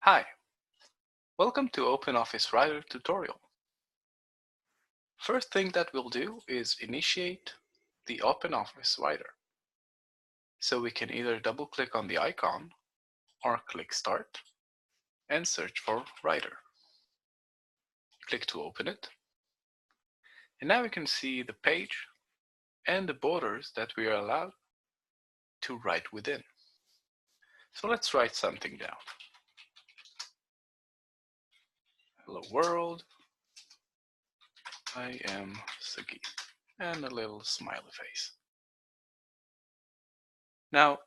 Hi, welcome to OpenOffice Writer tutorial. First thing that we'll do is initiate the OpenOffice Writer. So we can either double click on the icon or click Start and search for Writer. Click to open it. And now we can see the page and the borders that we are allowed to write within. So let's write something down. Hello world, I am Sagi, and a little smiley face. Now,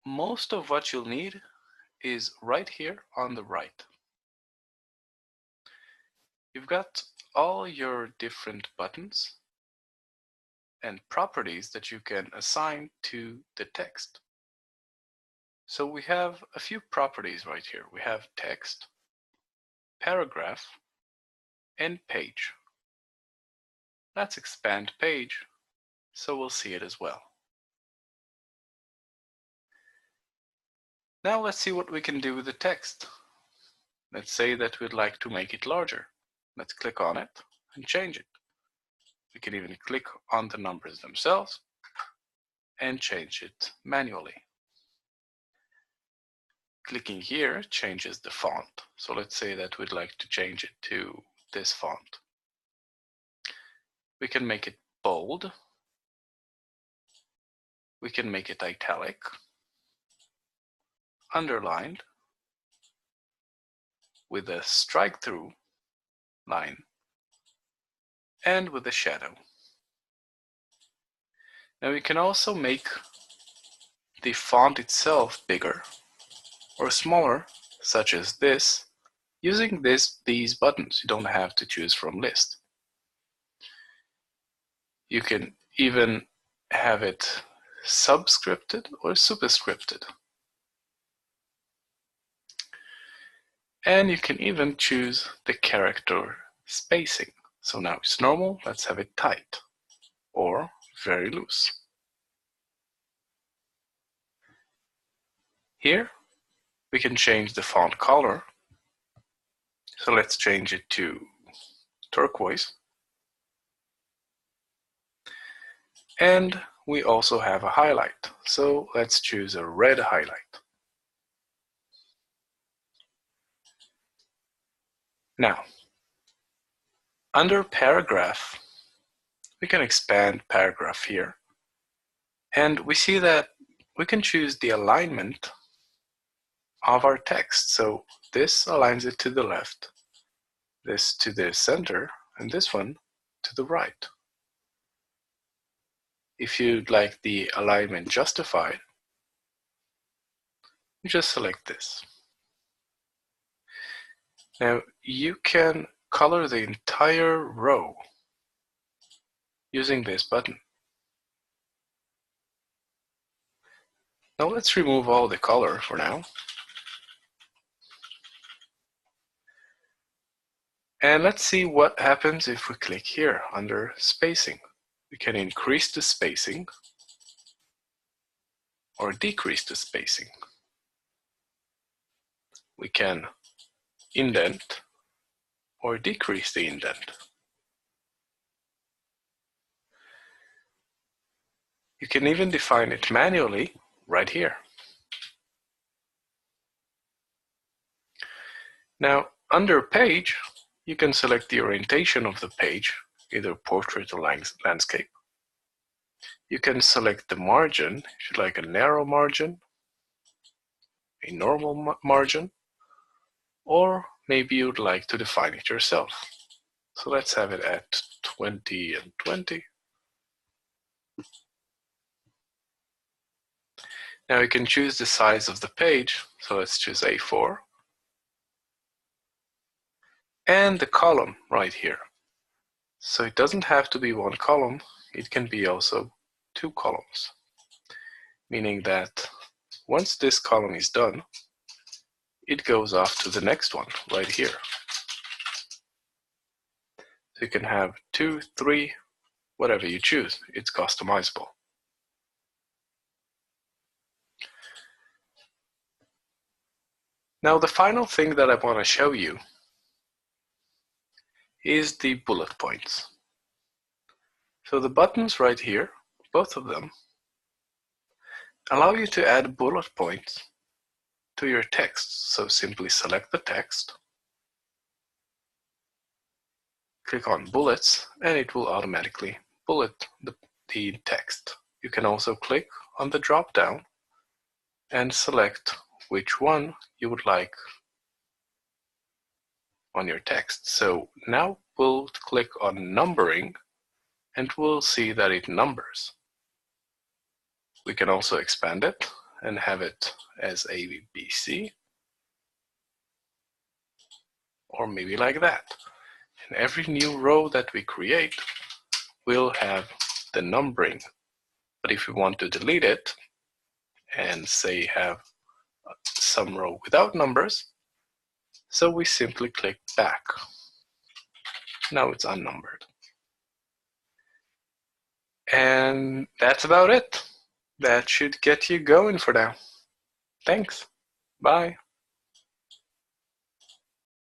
most of what you'll need is right here on the right. You've got all your different buttons and properties that you can assign to the text. So we have a few properties right here. We have text, paragraph, and page. Let's expand page so we'll see it as well. Now let's see what we can do with the text. Let's say that we'd like to make it larger. Let's click on it and change it. We can even click on the numbers themselves and change it manually. Clicking here changes the font. So let's say that we'd like to change it to this font. We can make it bold. We can make it italic, underlined, with a strike-through line, and with a shadow. Now we can also make the font itself bigger or smaller, such as this, using these buttons. You don't have to choose from list. You can even have it subscripted or superscripted. And you can even choose the character spacing. So now it's normal, let's have it tight, or very loose. Here we can change the font color. So let's change it to turquoise. And we also have a highlight. So let's choose a red highlight. Now, under paragraph, we can expand paragraph here. And we see that we can choose the alignment of our text. So this aligns it to the left, this to the center, and this one to the right. If you'd like the alignment justified, you just select this. Now you can color the entire row using this button. Now let's remove all the color for now. And let's see what happens if we click here under spacing. We can increase the spacing or decrease the spacing. We can indent or decrease the indent. You can even define it manually right here. Now, under page, you can select the orientation of the page, either portrait or landscape. You can select the margin, if you'd like a narrow margin, a normal margin, or maybe you'd like to define it yourself. So let's have it at 20 and 20. Now you can choose the size of the page, so let's choose A4. And the column right here. So it doesn't have to be one column, it can be also two columns. Meaning that once this column is done, it goes off to the next one right here. So you can have 2, 3, whatever you choose, it's customizable. Now the final thing that I want to show you is the bullet points. So the buttons right here, both of them, allow you to add bullet points to your text. So simply select the text, click on bullets, and it will automatically bullet the text. You can also click on the drop down and select which one you would like on your text. So now we'll click on numbering and we'll see that it numbers. We can also expand it and have it as A, B, C, or maybe like that. And every new row that we create will have the numbering. But if we want to delete it and say have some row without numbers, so we simply click back. Now it's unnumbered. And that's about it. That should get you going for now. Thanks. Bye.